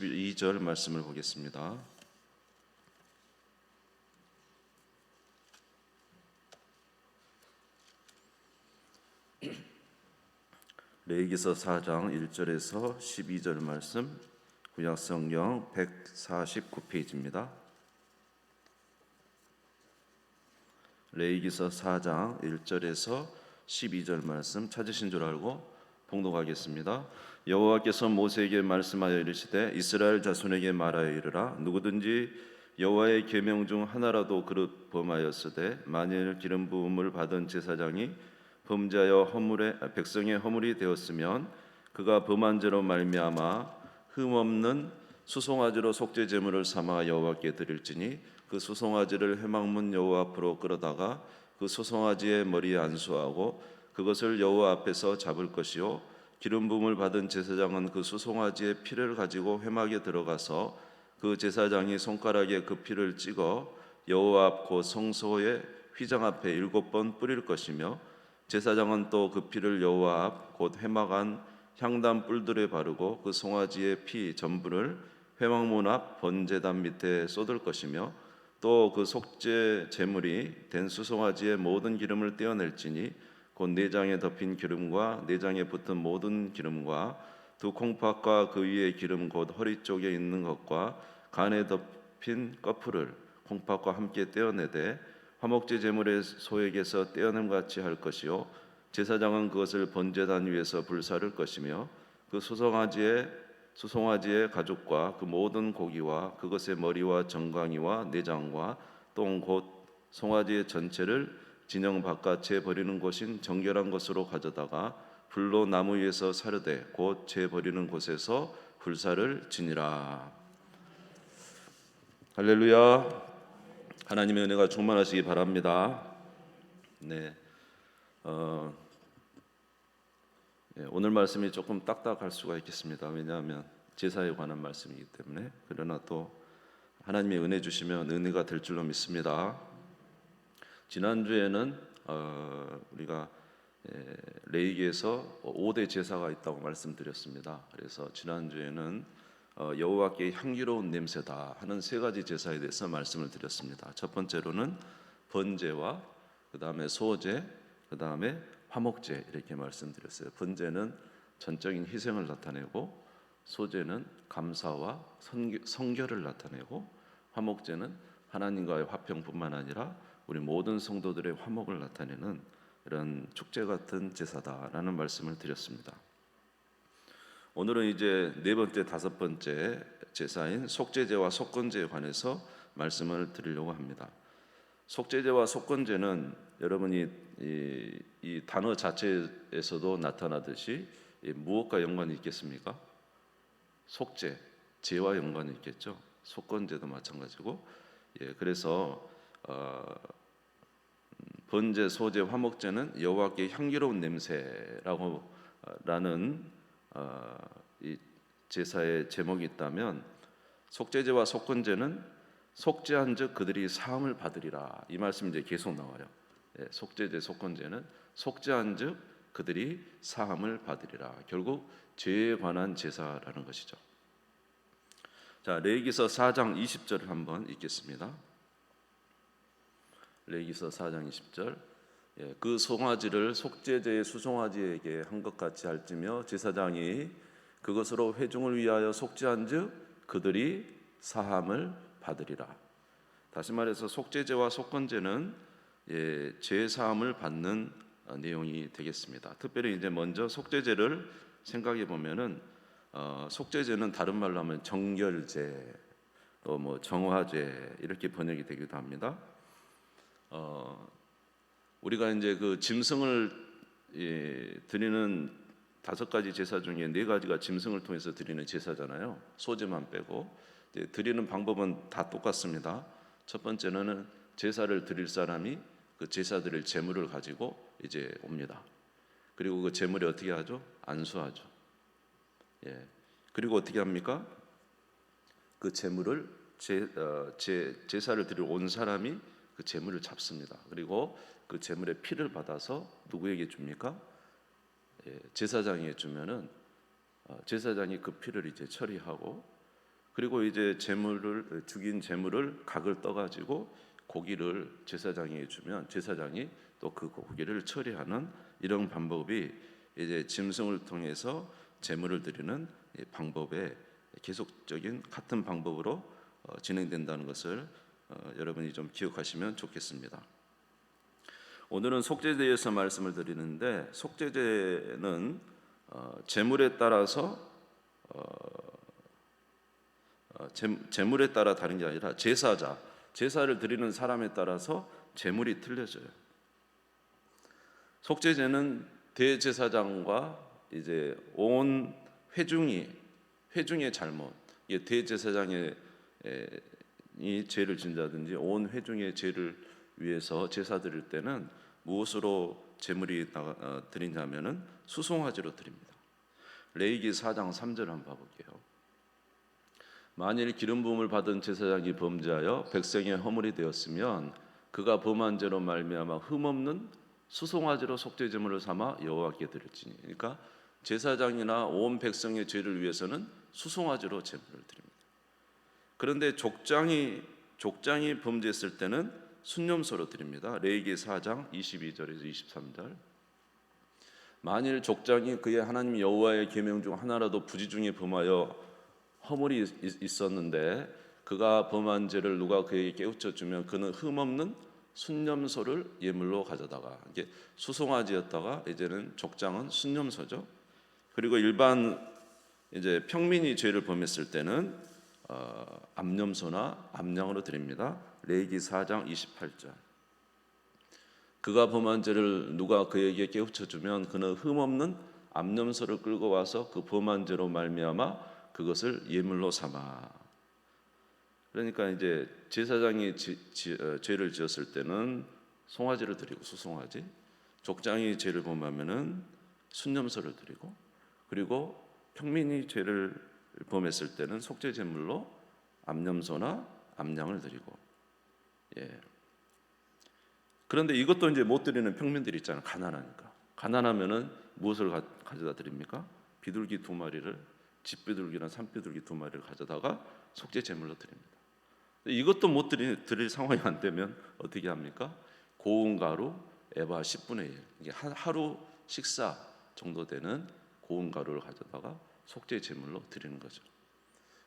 2절 말씀을 보겠습니다. 레위기서 4장 1절에서 12절 말씀, 구약성경 149페이지입니다. 레위기서 4장 1절에서 12절 말씀 찾으신 줄 알고 봉독하겠습니다. 여호와께서 모세에게 말씀하여 이르시되 이스라엘 자손에게 말하여 이르라. 누구든지 여호와의 계명 중 하나라도 그릇 범하였으되 만일 기름 부음을 받은 제사장이 범죄하여 백성의 허물이 되었으면 그가 범한 죄로 말미암아 흠없는 수송아지로 속죄 제물을 삼아 여호와께 드릴지니 그 수송아지를 회막문 여호와 앞으로 끌어다가 그 수송아지의 머리에 안수하고 그것을 여호와 앞에서 잡을 것이요 기름 부음을 받은 제사장은 그 수송아지의 피를 가지고 회막에 들어가서 그 제사장이 손가락에 그 피를 찍어 여호와 앞 곧 성소의 휘장 앞에 7번 뿌릴 것이며 제사장은 또 그 피를 여호와 앞 곧 회막 안 향단 뿔들에 바르고 그 송아지의 피 전부를 회막문 앞 번제단 밑에 쏟을 것이며 또 그 속죄 제물이 된 수송아지의 모든 기름을 떼어낼지니 곧 내장에 덮인 기름과 내장에 붙은 모든 기름과 두 콩팥과 그 위에 기름 곧 허리 쪽에 있는 것과 간에 덮인 꺼풀을 콩팥과 함께 떼어내되 화목제 제물의 소에게서 떼어냄 같이 할 것이요 제사장은 그것을 번제단 위에서 불사를 것이며 그 수송아지의 가죽과 그 모든 고기와 그것의 머리와 정강이와 내장과 똥 곧 송아지의 전체를 진영 바깥에 버리는 곳인 정결한 곳으로 가져다가 불로 나무 위에서 사르되 곧 재 버리는 곳에서 불사를 지니라. 할렐루야. 하나님의 은혜가 충만하시기 바랍니다. 네, 오늘 말씀이 조금 딱딱할 수가 있겠습니다. 왜냐하면 제사에 관한 말씀이기 때문에. 그러나 또 하나님의 은혜 주시면 은혜가 될 줄로 믿습니다. 지난주에는 우리가 레위기에서 5대 제사가 있다고 말씀드렸습니다. 그래서 지난주에는 여호와께 향기로운 냄새다 하는 세 가지 제사에 대해서 말씀을 드렸습니다. 첫 번째로는 번제와 그 다음에 소제, 그 다음에 화목제 이렇게 말씀드렸어요. 번제는 전적인 희생을 나타내고 소제는 감사와 성결을 나타내고 화목제는 하나님과의 화평뿐만 아니라 우리 모든 성도들의 화목을 나타내는 이런 축제 같은 제사다라는 말씀을 드렸습니다. 오늘은 이제 네 번째, 다섯 번째 제사인 속죄제와 속건제에 관해서 말씀을 드리려고 합니다. 속죄제와 속건제는 여러분이 이 단어 자체에서도 나타나듯이 무엇과 연관이 있겠습니까? 속죄, 제와 연관이 있겠죠. 속건제도 마찬가지고, 그래서 번제, 소제, 화목제는 여호와께 향기로운 냄새라고 라는 이 제사의 제목이 있다면, 속죄제와 속건제는 속죄한즉 그들이 사함을 받으리라 이 말씀이 이제 계속 나와요. 속죄제, 속건제는 속죄한즉 그들이 사함을 받으리라. 결국 죄에 관한 제사라는 것이죠. 자, 레위기서 4장 20절을 한번 읽겠습니다. 레위기서 4장 20절. 그 송아지를 속죄제의 수송아지에게 한 것 같이 할지며 제사장이 그것으로 회중을 위하여 속죄한즉 그들이 사함을 받으리라. 다시 말해서 속죄제와 속건제는 죄 사함을 받는 내용이 되겠습니다. 특별히 이제 먼저 속죄제를 생각해 보면은 속죄제는 다른 말로 하면 정결제, 또 뭐 정화제 이렇게 번역이 되기도 합니다. 우리가 이제 그 짐승을 드리는 5가지 제사 중에 4가지가 짐승을 통해서 드리는 제사잖아요. 소제만 빼고 드리는 방법은 다 똑같습니다. 첫 번째는 제사를 드릴 사람이 그 제사 드릴 제물을 가지고 이제 옵니다. 그리고 그 제물이 어떻게 하죠? 안수하죠. 그리고 어떻게 합니까? 그 제물을 제사를 드리러 온 사람이 그 제물을 잡습니다. 그리고 그 제물의 피를 받아서 누구에게 줍니까? 제사장에게 주면은 제사장이 그 피를 이제 처리하고 그리고 이제 죽인 제물을 각을 떠가지고 고기를 제사장에게 주면 제사장이 또 그 고기를 처리하는 이런 방법이 이제 짐승을 통해서 제물을 드리는 방법의 계속적인 같은 방법으로 진행된다는 것을 여러분이 좀 기억하시면 좋겠습니다. 오늘은 속죄제에 대해서 말씀을 드리는데, 속죄제는 제물에 따라서 제물에 따라 다른 게 아니라 제사를 드리는 사람에 따라서 제물이 틀려져요. 속죄제는 대제사장과 이제 온 회중의 잘못, 이게 대제사장이 죄를 진다든지 온 회중의 죄를 위해서 제사 드릴 때는 무엇으로 제물이 드리냐면은 수송아지로 드립니다. 레위기 4장 3절 한번 봐볼게요. 만일 기름 부음을 받은 제사장이 범죄하여 백성의 허물이 되었으면 그가 범한 죄로 말미암아 흠없는 수송아지로 속죄 제물을 삼아 여호와께 드릴지니. 그러니까 제사장이나 온 백성의 죄를 위해서는 수송아지로 제물을 드립니다. 그런데 족장이 범죄했을 때는 순념소로 드립니다. 레위기 4장 22절에서 23절. 만일 족장이 그의 하나님 여호와의 계명 중 하나라도 부지 중에 범하여 허물이 있었는데 그가 범한 죄를 누가 그에게 깨우쳐 주면 그는 흠없는 순념소를 예물로 가져다가, 이게 수송아지였다가 이제는 족장은 순념소죠. 그리고 일반 이제 평민이 죄를 범했을 때는 암염소나 암양으로 드립니다. 레위기 4장 28절. 그가 범한 죄를 누가 그에게 깨우쳐 주면 그는 흠없는 암염소를 끌고 와서 그 범한 죄로 말미암아 그것을 예물로 삼아. 그러니까 이제 제사장이 죄를 지었을 때는 송아지를 드리고 수송아지, 족장이 죄를 범하면은 순념소를 드리고, 그리고 평민이 죄를 범했을 때는 속죄 제물로 암염소나 암양을 드리고. 예. 그런데 이것도 이제 못 드리는 평민들이 있잖아요. 가난하니까. 가난하면은 무엇을 가져다 드립니까? 비둘기 2마리를, 집비둘기나 산비둘기 2마리를 가져다가 속죄 제물로 드립니다. 이것도 못 드릴 상황이 안 되면 어떻게 합니까? 고운 가루 에바 10분의 1, 이게 하루 식사 정도 되는 고운 가루를 가져다가 속죄 제물로 드리는 거죠.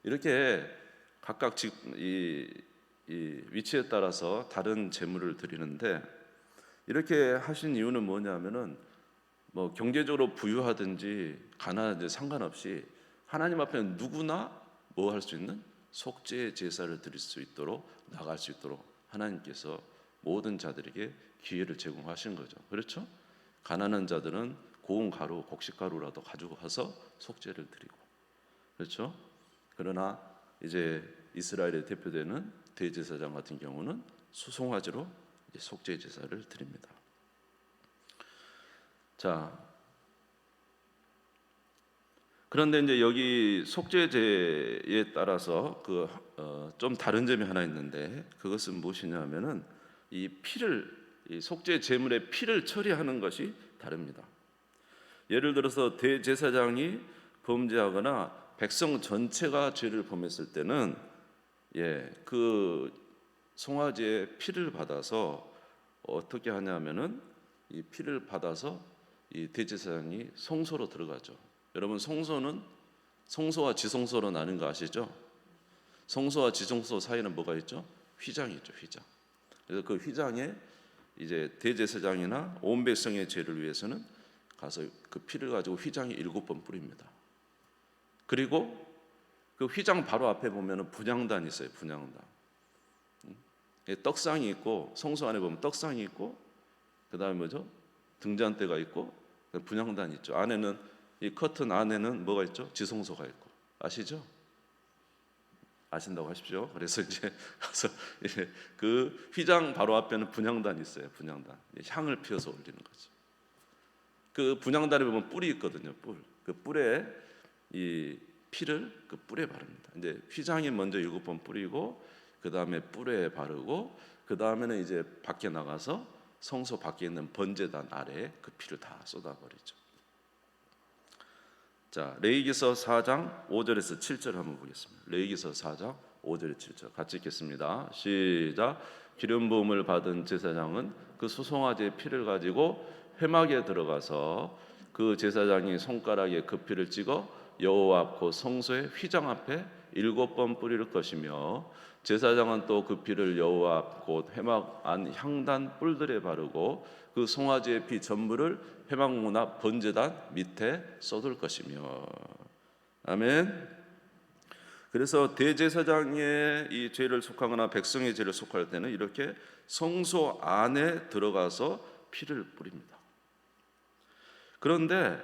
이렇게 각각 이 위치에 따라서 다른 제물을 드리는데, 이렇게 하신 이유는 뭐냐면은 뭐 경제적으로 부유하든지 가난하든지 상관없이 하나님 앞에 누구나 뭐 할 수 있는 속죄 제사를 드릴 수 있도록, 나갈 수 있도록 하나님께서 모든 자들에게 기회를 제공하신 거죠. 그렇죠? 가난한 자들은 고운 가루, 곡식가루라도 가지고 가서 속죄를 드리고, 그렇죠? 그러나 이제 이스라엘에 대표되는 대제사장 같은 경우는 수송아지로 속죄 제사를 드립니다. 자, 그런데 이제 여기 속죄제에 따라서 좀 다른 점이 하나 있는데, 그것은 무엇이냐면은 이 속죄 제물의 피를 처리하는 것이 다릅니다. 예를 들어서 대제사장이 범죄하거나 백성 전체가 죄를 범했을 때는 그 송아지의 피를 받아서 어떻게 하냐면은 이 피를 받아서 이 대제사장이 성소로 들어가죠. 여러분, 성소와 지성소로 나눈 거 아시죠? 성소와 지성소 사이는 뭐가 있죠? 휘장이 있죠, 휘장. 그래서 그 휘장에 이제 대제사장이나 온 백성의 죄를 위해서는 가서 그 피를 가지고 휘장에 7번 뿌립니다. 그리고 그 휘장 바로 앞에 보면은 분향단이 있어요, 분향단. 떡상이 있고, 성소 안에 보면 떡상이 있고, 그 다음에 뭐죠? 등잔대가 있고, 분향단이 있죠. 안에는 이 커튼 안에는 뭐가 있죠? 지성소가 있고. 아시죠? 아신다고 하십시오. 그래서 이제 가서 그 휘장 바로 앞에는 분향단이 있어요. 분향단. 향을 피워서 올리는 거죠. 그 분향단에 보면 뿔이 있거든요. 뿔. 그 뿔에 이 피를 그 뿔에 바릅니다. 이제 휘장이 먼저 7번 뿌리고, 그 다음에 뿔에 바르고, 그 다음에는 이제 밖에 나가서 성소 밖에 있는 번제단 아래에 그 피를 다 쏟아버리죠. 자, 자, 레위기서 4장 5절에서 7절 한번 보겠습니다. 레위기서 4장 5절에 7절 같이 읽겠습니다. 시작. 기름 부음을 받은 제사장은 그 수송아지의 피를 가지고 회막에 들어가서 그 제사장이 손가락에 그 피를 찍어 여호와 앞 곧 성소의 휘장 앞에 7번 뿌릴 것이며 제사장은 또 그 피를 여호와 앞 곧 회막 안 향단 뿔들에 바르고 그 송아지의 피 전부를 회막 문 앞 번제단 밑에 쏟을 것이며. 아멘. 그래서 대제사장의 이 죄를 속하거나 백성의 죄를 속할 때는 이렇게 성소 안에 들어가서 피를 뿌립니다. 그런데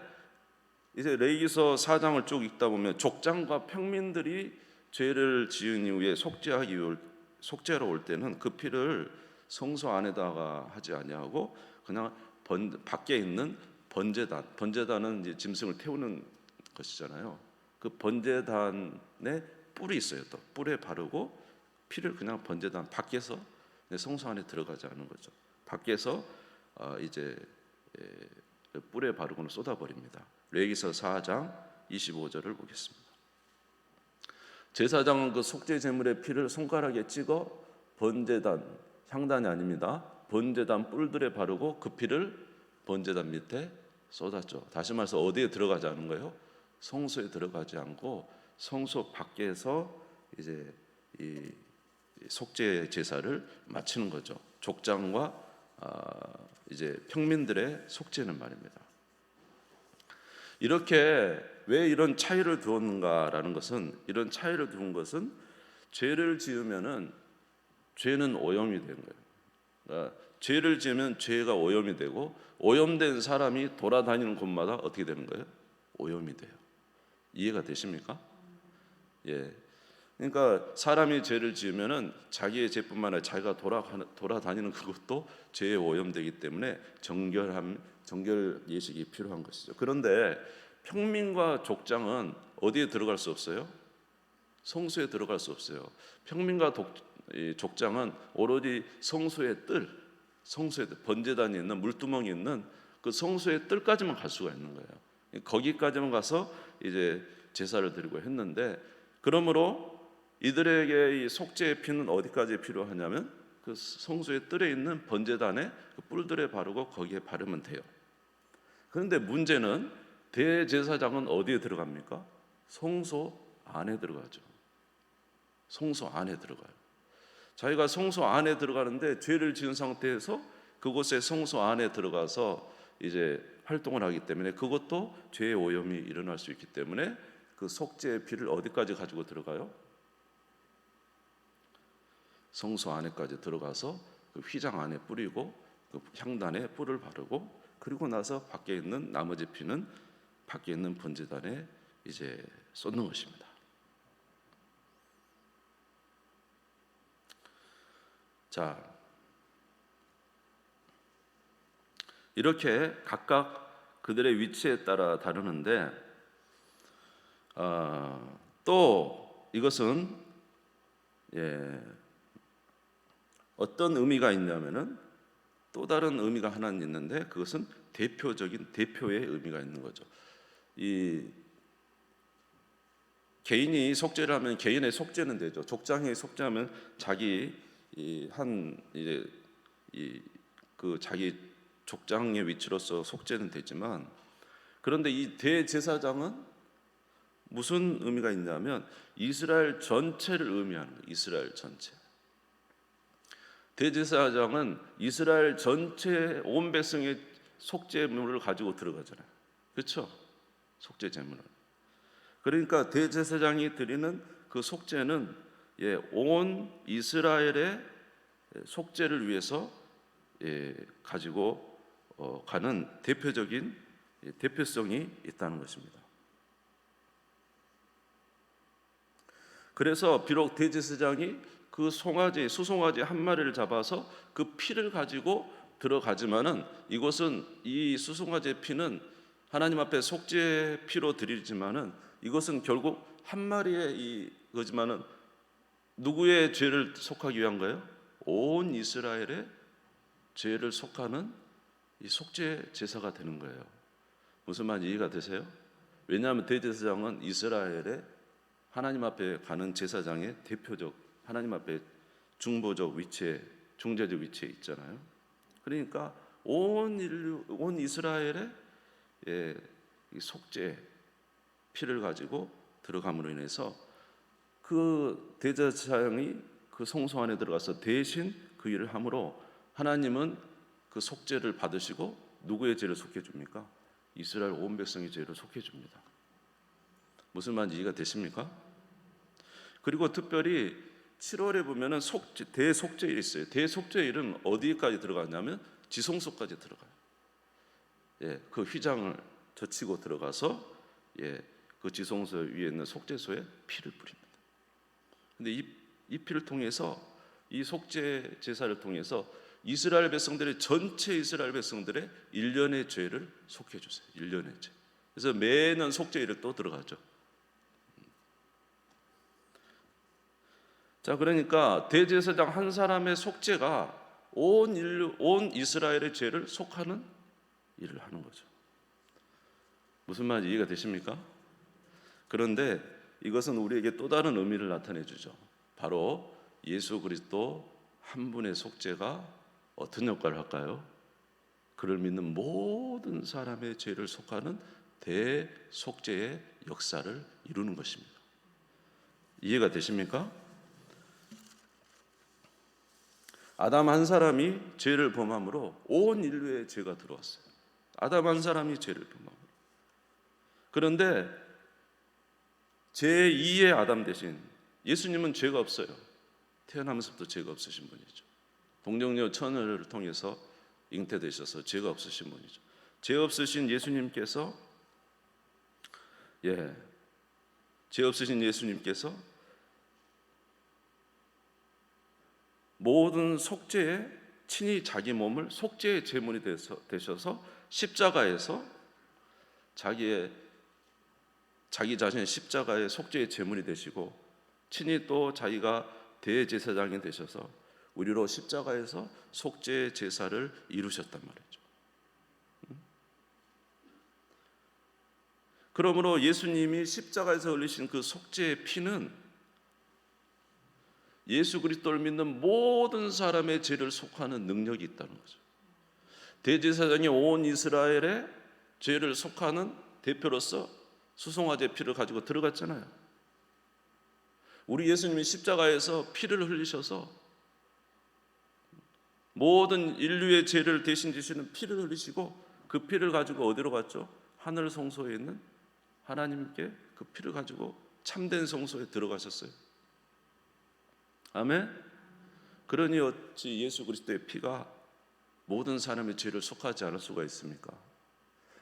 이제 레위기서 4장을 쭉 읽다 보면 족장과 평민들이 죄를 지은 이후에 속죄하러 올 때는 그 피를 성소 안에다가 하지 아니하고 그냥 밖에 있는 번제단은 이제 짐승을 태우는 것이잖아요. 그 번제단에 뿔이 있어요. 또 뿔에 바르고 피를 그냥 번제단 밖에서, 성소 안에 들어가지 않은 거죠. 밖에서 이제 뿔에 바르고는 쏟아버립니다. 레위기서 4장 25절을 보겠습니다. 제사장은 그 속죄 제물의 피를 손가락에 찍어 번제단, 향단이 아닙니다, 번제단 뿔들에 바르고 그 피를 번제단 밑에 쏟았죠. 다시 말해서 어디에 들어가지 않은 거예요? 성소에 들어가지 않고 성소 밖에서 이제 이 속죄 제사를 마치는 거죠. 족장과 이제 평민들의 속죄는 말입니다. 이렇게 왜 이런 차이를 두었는가라는 것은, 이런 차이를 두은 것은 죄를 지으면은 죄는 오염이 되는 거예요. 그러니까 죄를 지으면 죄가 오염이 되고, 오염된 사람이 돌아다니는 곳마다 어떻게 되는 거예요? 오염이 돼요. 이해가 되십니까? 예. 그러니까 사람이 죄를 지으면은 자기의 죄뿐만 아니라 자기가 돌아다니는 그것도 죄에 오염되기 때문에 정결 예식이 필요한 것이죠. 그런데 평민과 족장은 어디에 들어갈 수 없어요? 성소에 들어갈 수 없어요. 평민과 족장은 오로지 성소의 번제단이 있는 물두멍이 있는 그 성소의 뜰까지만 갈 수가 있는 거예요. 거기까지만 가서 이제 제사를 드리고 했는데, 그러므로 이들에게 이 속죄의 피는 어디까지 필요하냐면 그 성소의 뜰에 있는 번제단에 그 뿔들에 바르고 거기에 바르면 돼요. 그런데 문제는 대제사장은 어디에 들어갑니까? 성소 안에 들어가죠. 성소 안에 들어가요. 자기가 성소 안에 들어가는데 죄를 지은 상태에서 그곳에 성소 안에 들어가서 이제 활동을 하기 때문에 그것도 죄의 오염이 일어날 수 있기 때문에 그 속죄의 피를 어디까지 가지고 들어가요? 성소 안에까지 들어가서 그 휘장 안에 뿌리고 그 향단에 뿔을 바르고, 그리고 나서 밖에 있는 나머지 피는 밖에 있는 번제단에 이제 쏟는 것입니다. 자, 이렇게 각각 그들의 위치에 따라 다르는데, 또 이것은 어떤 의미가 있냐면은 또 다른 의미가 하나는 있는데, 그것은 대표의 의미가 있는 거죠. 이 개인이 속죄를 하면 개인의 속죄는 되죠. 족장이 속죄하면 자기 그 자기 족장의 위치로서 속죄는 되지만, 그런데 이 대제사장은 무슨 의미가 있냐면 이스라엘 전체를 의미하는 거예요. 이스라엘 전체. 대제사장은 이스라엘 전체 온 백성의 속죄물을 가지고 들어가잖아요. 그렇죠? 속죄 제물을. 그러니까 대제사장이 드리는 그 속죄는 온 이스라엘의 속죄를 위해서 가지고 가는 대표적인 대표성이 있다는 것입니다. 그래서 비록 대제사장이 그 수송아지 한 마리를 잡아서 그 피를 가지고 들어가지만은, 이것은 이 수송아지의 피는 하나님 앞에 속죄 피로 드리지만은 이것은 결국 한 마리의 이거지만은 누구의 죄를 속하기 위한 거예요? 온 이스라엘의 죄를 속하는 이 속죄 제사가 되는 거예요. 무슨 말 이해가 되세요? 왜냐하면 대제사장은 이스라엘의 하나님 앞에 가는 제사장의 대표적, 하나님 앞에 중보적 위치에, 중재적 위치에 있잖아요. 그러니까 온 인류, 온 이스라엘의 이 속죄 피를 가지고 들어감으로 인해서 그 대제사장이 그 성소 안에 들어가서 대신 그 일을 함으로 하나님은 그 속죄를 받으시고 누구의 죄를 속해 줍니까? 이스라엘 온 백성의 죄를 속해 줍니다. 무슨 말인지 이해가 되십니까? 그리고 특별히 7월에 보면은 대속죄일이 있어요. 대속죄일은 어디까지 들어가냐면 지성소까지 들어가요. 그 휘장을 젖히고 들어가서 그 지성소 위에 있는 속죄소에 피를 뿌립니다. 근데 이 피를 통해서, 이 속죄 제사를 통해서 이스라엘 백성들의, 전체 이스라엘 백성들의 1년의 죄를 속해 주세요. 1년의 죄. 그래서 매년 속죄일을 또 들어가죠. 자, 그러니까 대제사장 한 사람의 속죄가 온 인류, 온 이스라엘의 죄를 속하는 일을 하는 거죠. 무슨 말인지 이해가 되십니까? 그런데 이것은 우리에게 또 다른 의미를 나타내 주죠. 바로 예수 그리스도 한 분의 속죄가 어떤 역할을 할까요? 그를 믿는 모든 사람의 죄를 속하는 대속죄의 역사를 이루는 것입니다. 이해가 되십니까? 아담 한 사람이 죄를 범함으로 온 인류의 죄가 들어왔어요. 아담 한 사람이 죄를 범함으로. 그런데 제2의 아담 대신 예수님은 죄가 없어요. 태어나면서부터 죄가 없으신 분이죠. 동정녀 처녀를 통해서 잉태되셔서 죄가 없으신 분이죠. 죄 없으신 예수님께서 모든 속죄에 친히 자기 몸을 속죄의 제물이 되셔서 십자가에서 자기 자신의 십자가의 속죄의 제물이 되시고, 친히 또 자기가 대제사장이 되셔서 우리로 십자가에서 속죄의 제사를 이루셨단 말이죠. 그러므로 예수님이 십자가에서 흘리신 그 속죄의 피는 예수 그리스도를 믿는 모든 사람의 죄를 속하는 능력이 있다는 거죠. 대제사장이 온 이스라엘의 죄를 속하는 대표로서 수송아지의 피를 가지고 들어갔잖아요. 우리 예수님이 십자가에서 피를 흘리셔서 모든 인류의 죄를 대신 지시는 피를 흘리시고, 그 피를 가지고 어디로 갔죠? 하늘 성소에 있는 하나님께 그 피를 가지고 참된 성소에 들어가셨어요. 아멘. 그러니 어찌 예수 그리스도의 피가 모든 사람의 죄를 속하지 않을 수가 있습니까?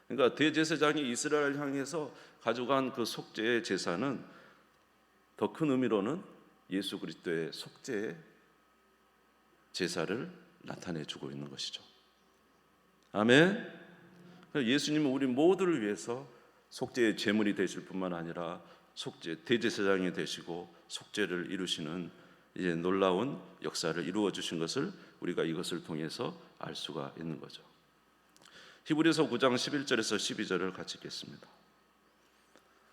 그러니까 대제사장이 이스라엘을 향해서 가져간 그 속죄의 제사는 더 큰 의미로는 예수 그리스도의 속죄의 제사를 나타내주고 있는 것이죠. 아멘. 예수님은 우리 모두를 위해서 속죄의 제물이 되실 뿐만 아니라 대제사장이 되시고 속죄를 이루시는 이제 놀라운 역사를 이루어 주신 것을 우리가 이것을 통해서 알 수가 있는 거죠. 히브리서 9장 11절에서 12절을 같이 읽겠습니다.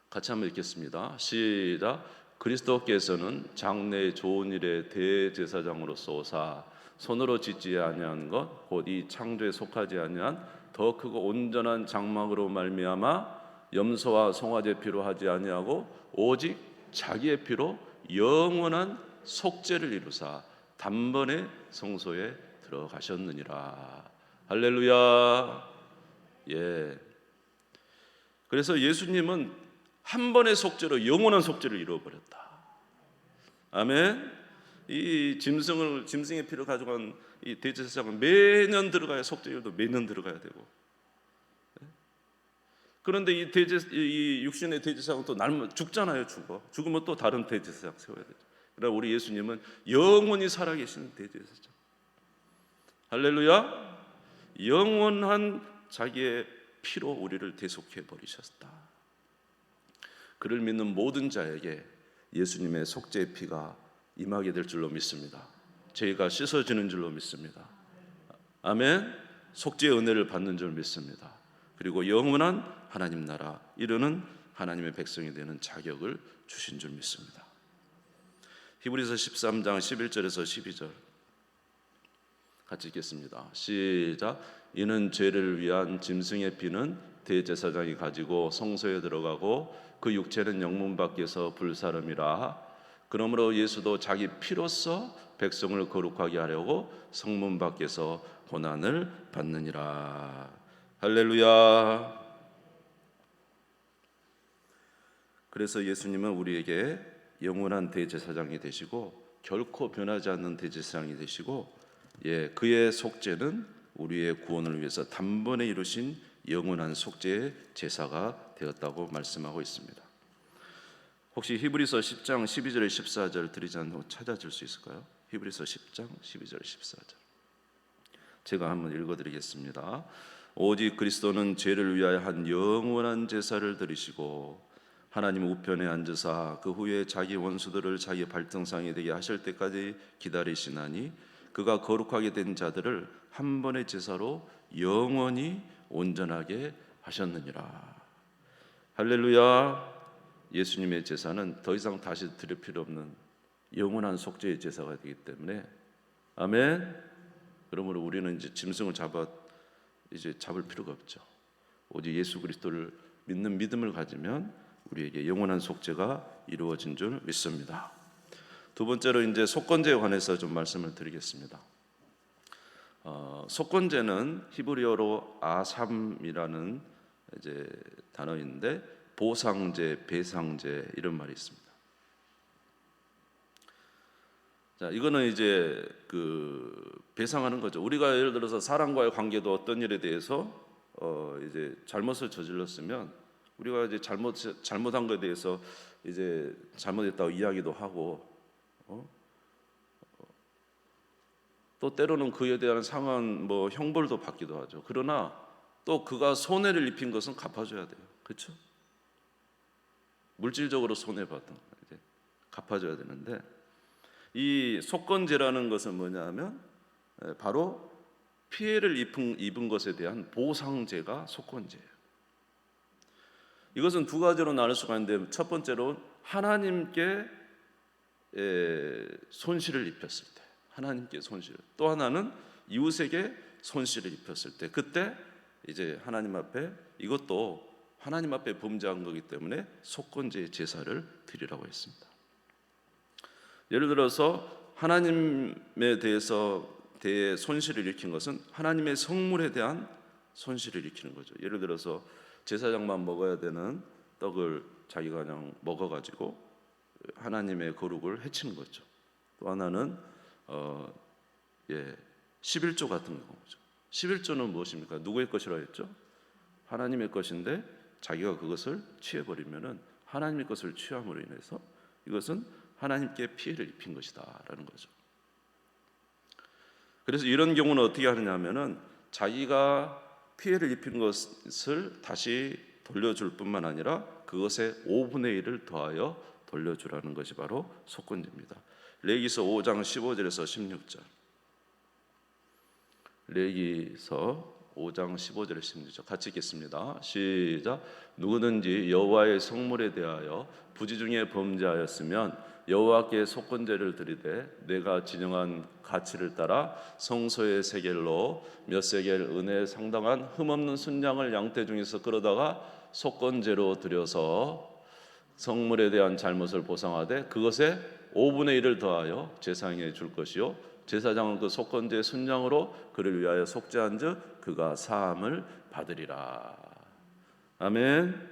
같이 한번 읽겠습니다. 시작. 그리스도께서는 장래의 좋은 일의 대제사장으로서 오사 손으로 짓지 아니한 것 곧 이 창조에 속하지 아니한 더 크고 온전한 장막으로 말미암아 염소와 송아지 피로 하지 아니하고 오직 자기의 피로 영원한 속죄를 이루사 단번에 성소에 들어가셨느니라. 할렐루야. 그래서 예수님은 한 번의 속죄로 영원한 속죄를 이루어버렸다. 아멘. 이 짐승의 피를 가져간 이 대제사장은 매년 들어가야, 속죄일도 매년 들어가야 되고. 그런데 이 육신의 대제사장은 또 날마다 죽잖아요. 죽으면 또 다른 대제사장 세워야 되죠. 그러나 우리 예수님은 영원히 살아계신 대제사장. 할렐루야. 영원한 자기의 피로 우리를 대속해 버리셨다. 그를 믿는 모든 자에게 예수님의 속죄의 피가 임하게 될 줄로 믿습니다. 죄가 씻어지는 줄로 믿습니다. 아멘. 속죄의 은혜를 받는 줄 믿습니다. 그리고 영원한 하나님 나라 이루는 하나님의 백성이 되는 자격을 주신 줄 믿습니다. 히브리서 13장 11절에서 12절 같이 읽겠습니다. 시작. 이는 죄를 위한 짐승의 피는 대제사장이 가지고 성소에 들어가고 그 육체는 영문 밖에서 불사름이라. 그러므로 예수도 자기 피로써 백성을 거룩하게 하려고 성문 밖에서 고난을 받느니라. 할렐루야. 그래서 예수님은 우리에게 영원한 대제사장이 되시고 결코 변하지 않는 대제사장이 되시고, 그의 속죄는 우리의 구원을 위해서 단번에 이루신 영원한 속죄의 제사가 되었다고 말씀하고 있습니다. 혹시 히브리서 10장 12절 14절 드리지 않고 찾아줄 수 있을까요? 히브리서 10장 12절 14절 제가 한번 읽어드리겠습니다. 오직 그리스도는 죄를 위하여 한 영원한 제사를 드리시고 하나님 우편에 앉으사 그 후에 자기 원수들을 자기 발등상에 되게 하실 때까지 기다리시나니 그가 거룩하게 된 자들을 한 번의 제사로 영원히 온전하게 하셨느니라. 할렐루야. 예수님의 제사는 더 이상 다시 드릴 필요 없는 영원한 속죄의 제사가 되기 때문에, 아멘. 그러므로 우리는 이제 짐승을 잡을 필요가 없죠. 오직 예수 그리스도를 믿는 믿음을 가지면 우리에게 영원한 속죄가 이루어진 줄 믿습니다. 두 번째로 이제 속건제에 관해서 좀 말씀을 드리겠습니다. 속건제는 히브리어로 아삼이라는 이제 단어인데 보상제, 배상제 이런 말이 있습니다. 자, 이거는 이제 배상하는 거죠. 우리가 예를 들어서 사람과의 관계도 어떤 일에 대해서 이제 잘못을 저질렀으면 우리가 이제 잘못한 것에 대해서 이제 잘못했다고 이야기도 하고, 또 때로는 그에 대한 상한 형벌도 받기도 하죠. 그러나 또 그가 손해를 입힌 것은 갚아줘야 돼요. 그렇죠? 물질적으로 손해받은 거 이제 갚아줘야 되는데, 이 속건제라는 것은 뭐냐면 바로 피해를 입은 것에 대한 보상제가 속건제예요. 이것은 두 가지로 나눌 수가 있는데, 첫 번째로 하나님께 손실을 입혔을 때, 하나님께 손실을, 또 하나는 이웃에게 손실을 입혔을 때, 그때 이제 하나님 앞에, 이것도 하나님 앞에 범죄한 거기 때문에 속건제의 제사를 드리라고 했습니다. 예를 들어서 하나님에 대해 손실을 일으킨 것은 하나님의 성물에 대한 손실을 일으키는 거죠. 예를 들어서 제사장만 먹어야 되는 떡을 자기가 그냥 먹어가지고 하나님의 거룩을 해치는 거죠. 또 하나는 11조 같은 거죠. 11조는 무엇입니까? 누구의 것이라 했죠? 하나님의 것인데 자기가 그것을 취해버리면은 하나님의 것을 취함으로 인해서 이것은 하나님께 피해를 입힌 것이다라는 거죠. 그래서 이런 경우는 어떻게 하느냐면은 자기가 피해를 입힌 것을 다시 돌려줄 뿐만 아니라 그것의 5분의 1을 더하여 돌려주라는 것이 바로 속건제입니다. 레위기서 5장 15절에서 16절. 레위기서 5장 15절에 16절 같이 읽겠습니다. 시작. 누구든지 여호와의 성물에 대하여 부지 중에 범죄하였으면 여호와께 속건제를 드리되 내가 진영한 가치를 따라 성소의 세겔로 몇 세겔 은에 상당한 흠없는 순양을 양떼 중에서 끌어다가 속건제로 드려서 성물에 대한 잘못을 보상하되 그것에 5분의 1을 더하여 제사장에게 줄 것이요 제사장은 그 속건제 순양으로 그를 위하여 속죄한즉 그가 사함을 받으리라. 아멘.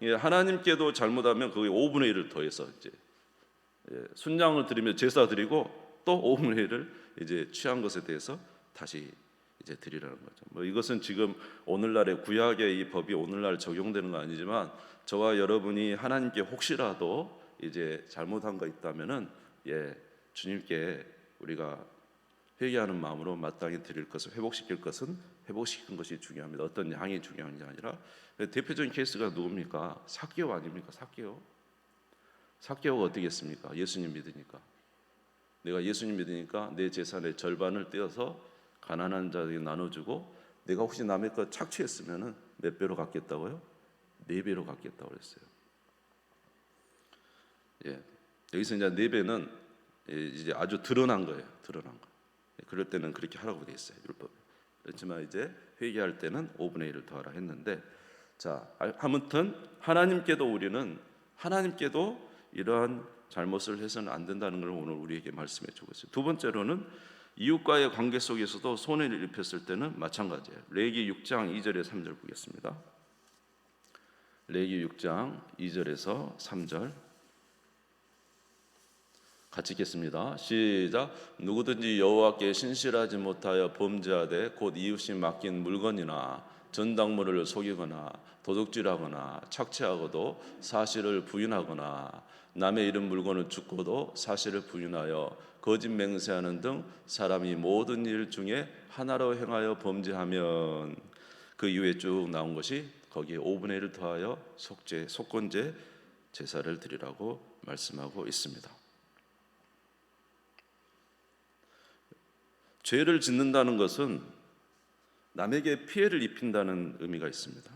하나님께도 잘못하면 그게 5분의 1을 더해서 이제 순양을 드리며 제사 드리고 또 5분의 1을 이제 취한 것에 대해서 다시 이제 드리라는 거죠. 이것은 지금 오늘날의 구약의 이 법이 오늘날 적용되는 건 아니지만 저와 여러분이 하나님께 혹시라도 이제 잘못한 거 있다면은 주님께 우리가 회개하는 마음으로 마땅히 드릴 것을 회복시킬 것은 회복시키는 것이 중요합니다. 어떤 양이 중요한 게 아니라. 대표적인 케이스가 누굽니까? 삭개오 아닙니까? 삭개오가 어떻게 했습니까? 예수님 믿으니까. 내가 예수님 믿으니까 내 재산의 절반을 떼어서 가난한 자에게 나눠주고 내가 혹시 남의 것 착취했으면 몇 배로 갚겠다고요? 4배로 갚겠다고 그랬어요. 예. 여기서 이제 4배는 이제 아주 드러난 거예요. 드러난 거. 그럴 때는 그렇게 하라고 돼 있어요. 율법. 그렇지만 이제 회개할 때는 5분의 1을 더하라 했는데, 자, 아무튼 하나님께도 이러한 잘못을 해서는 안 된다는 걸 오늘 우리에게 말씀해 주고 있어요. 두 번째로는 이웃과의 관계 속에서도 손해를 입혔을 때는 마찬가지예요. 레위기 6장 2절에 3절 보겠습니다. 레위기 6장 2절에서 3절 같이 읽겠습니다. 시작. 누구든지 여호와께 신실하지 못하여 범죄하되 곧 이웃이 맡긴 물건이나 전당물을 속이거나 도둑질하거나 착취하고도 사실을 부인하거나 남의 이름 물건을 줍고도 사실을 부인하여 거짓 맹세하는 등 사람이 모든 일 중에 하나로 행하여 범죄하면, 그 이후에 쭉 나온 것이 거기에 5분의 1을 더하여 속건제 제사를 드리라고 말씀하고 있습니다. 죄를 짓는다는 것은 남에게 피해를 입힌다는 의미가 있습니다.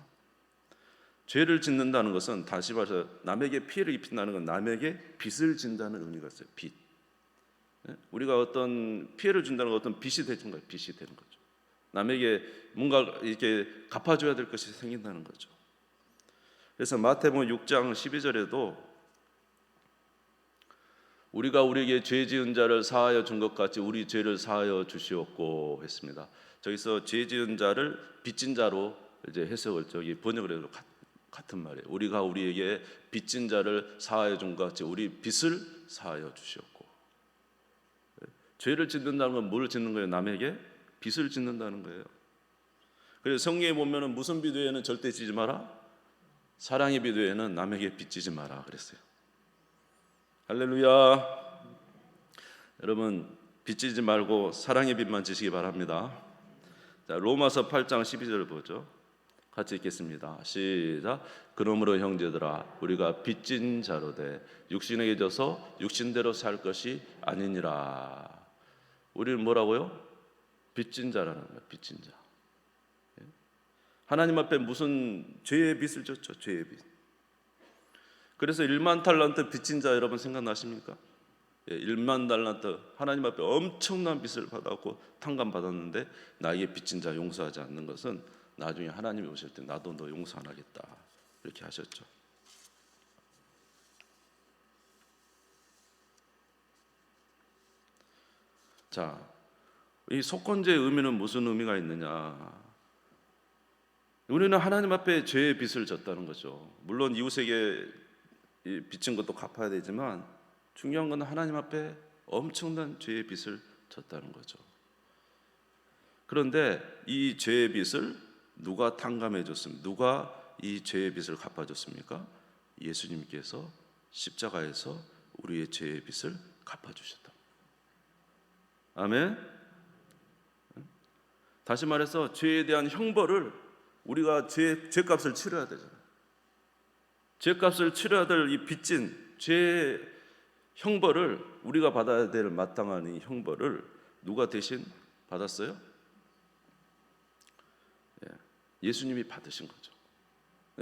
죄를 짓는다는 것은, 다시 말해서 남에게 피해를 입힌다는 건 남에게 빚을 진다는 의미가 있어요. 빚. 우리가 어떤 피해를 준다는 건 어떤 빚이 되는 거예요. 빚이 되는 거죠. 남에게 뭔가 이렇게 갚아줘야 될 것이 생긴다는 거죠. 그래서 마태복음 6장 12절에도 우리가 우리에게 죄 지은 자를 사하여 준 것 같이 우리 죄를 사하여 주시옵고 했습니다. 저기서 죄 지은 자를 빚진 자로 이제 해석을 번역을 해도 같은 말이에요. 우리가 우리에게 빚진 자를 사하여 준 것 같이 우리 빚을 사하여 주시옵고. 죄를 짓는다는 건 뭘 짓는 거예요? 남에게 빚을 짓는다는 거예요. 그래서 성경에 보면은 무슨 비두에는 절대 지지 마라, 사랑의 비두에는 남에게 빚지지 마라 그랬어요. 할렐루야. 여러분, 빚지지 말고 사랑의 빚만 지시기 바랍니다. 자, 로마서 8장 12절 보죠. 같이 읽겠습니다. 시작. 그러므로 형제들아, 우리가 빚진 자로되 육신에게 져서 육신대로 살 것이 아니니라. 우리는 뭐라고요? 빚진 자라는 거예요. 빚진 자. 하나님 앞에 무슨 죄의 빚을 졌죠? 죄의 빚. 그래서 1만 달란트 빚진 자 여러분 생각나십니까? 1만 달란트 하나님 앞에 엄청난 빚을 받았고 탕감받았는데 나에게 빚진 자 용서하지 않는 것은 나중에 하나님이 오실 때 나도 너 용서 안 하겠다 이렇게 하셨죠. 자, 이 속건제의 의미는 무슨 의미가 있느냐? 우리는 하나님 앞에 죄의 빚을 졌다는 거죠. 물론 이웃에게 빚진 것도 갚아야 되지만 중요한 건 하나님 앞에 엄청난 죄의 빚을 졌다는 거죠. 그런데 이 죄의 빚을 누가 탕감해 줬습니까? 누가 이 죄의 빚을 갚아줬습니까? 예수님께서 십자가에서 우리의 죄의 빚을 갚아주셨다. 아멘. 다시 말해서 죄에 대한 형벌을 우리가 죄값을 치러야 되잖아요. 죄값을 치러야 될 이 빚진 죄의 형벌을 우리가 받아야 될 마땅한 이 형벌을 누가 대신 받았어요? 예수님이 받으신 거죠.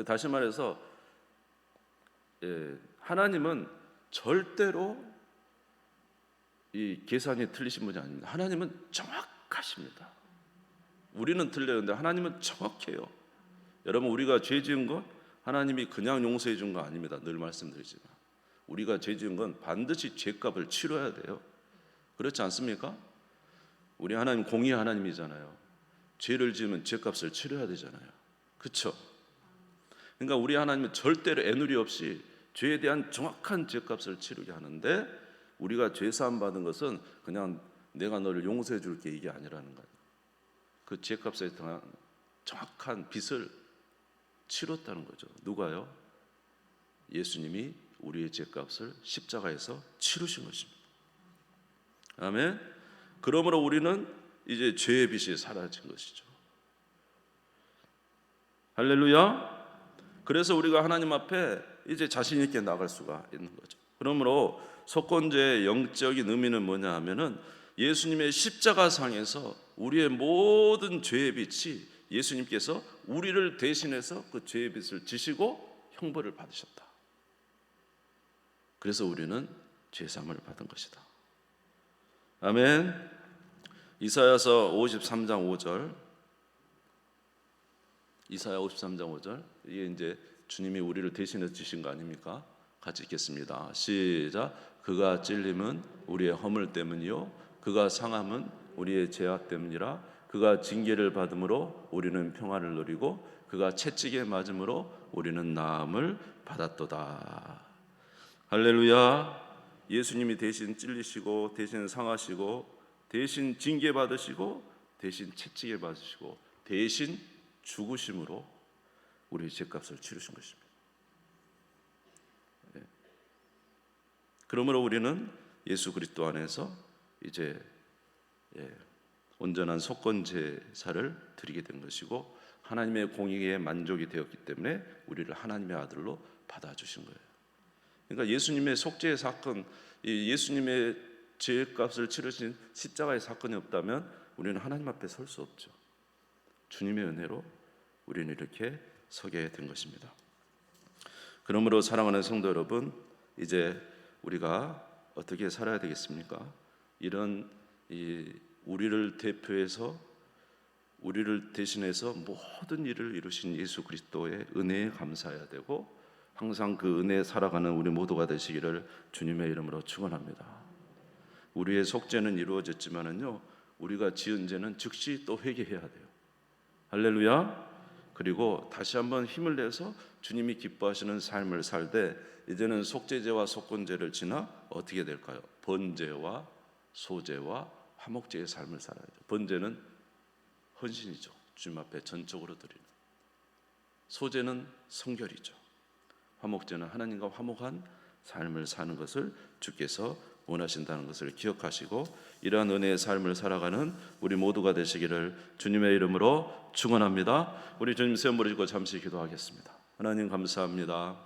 다시 말해서 하나님은 절대로 이 계산이 틀리신 분이 아닙니다. 하나님은 정확하십니다. 우리는 틀렸는데 하나님은 정확해요. 여러분, 우리가 죄 지은 것 하나님이 그냥 용서해 준 거 아닙니다. 늘 말씀드리지만 우리가 죄 지은 건 반드시 죄값을 치러야 돼요. 그렇지 않습니까? 우리 하나님 공의 하나님이잖아요. 죄를 지으면 죄값을 치러야 되잖아요. 그렇죠? 그러니까 우리 하나님은 절대로 애누리 없이 죄에 대한 정확한 죄값을 치르게 하는데 우리가 죄 사함 받은 것은 그냥 내가 너를 용서해 줄게 이게 아니라는 거예요. 그 죄값에 대한 정확한 빚을 치렀다는 거죠. 누가요? 예수님이 우리의 죄값을 십자가에서 치르신 것입니다. 아멘. 그러므로 우리는 이제 죄의 빚이 사라진 것이죠. 할렐루야. 그래서 우리가 하나님 앞에 이제 자신 있게 나갈 수가 있는 거죠. 그러므로 속건제의 영적인 의미는 뭐냐 하면은 예수님의 십자가상에서 우리의 모든 죄의 빚이 예수님께서 우리를 대신해서 그 죄의 빚을 지시고 형벌을 받으셨다. 그래서 우리는 죄사함을 받은 것이다. 아멘. 이사야서 53장 5절. 이사야 53장 5절. 이게 이제 주님이 우리를 대신해 주신 거 아닙니까? 같이 읽겠습니다. 시작. 그가 찔림은 우리의 허물 때문이요 그가 상함은 우리의 죄악 때문이라. 그가 징계를 받음으로 우리는 평안을 누리고 그가 채찍에 맞음으로 우리는 나음을 받았도다. 할렐루야. 예수님이 대신 찔리시고 대신 상하시고 대신 징계 받으시고 대신 채찍에 맞으시고 대신 죽으심으로 우리의 죄값을 치르신 것입니다. 그러므로 우리는 예수 그리스도 안에서 이제 온전한 속건 제사를 드리게 된 것이고 하나님의 공의에 만족이 되었기 때문에 우리를 하나님의 아들로 받아주신 거예요. 그러니까 예수님의 속죄의 사건, 예수님의 죄값을 치르신 십자가의 사건이 없다면 우리는 하나님 앞에 설 수 없죠. 주님의 은혜로 우리는 이렇게 서게 된 것입니다. 그러므로 사랑하는 성도 여러분, 이제 우리가 어떻게 살아야 되겠습니까? 이런 우리를 대표해서 우리를 대신해서 모든 일을 이루신 예수 그리스도의 은혜에 감사해야 되고 항상 그 은혜에 살아가는 우리 모두가 되시기를 주님의 이름으로 축원합니다. 우리의 속죄는 이루어졌지만은요, 우리가 지은 죄는 즉시 또 회개해야 돼요. 할렐루야. 그리고 다시 한번 힘을 내서 주님이 기뻐하시는 삶을 살되 이제는 속죄죄와 속건죄를 지나 어떻게 될까요? 번제와 소제와 화목제의 삶을 살아야죠. 번제는 헌신이죠. 주님 앞에 전적으로 드리는. 소제는 성결이죠. 화목제는 하나님과 화목한 삶을 사는 것을 주께서 원하신다는 것을 기억하시고 이러한 은혜의 삶을 살아가는 우리 모두가 되시기를 주님의 이름으로 축원합니다. 우리 주님 세움 부르시고 잠시 기도하겠습니다. 하나님 감사합니다.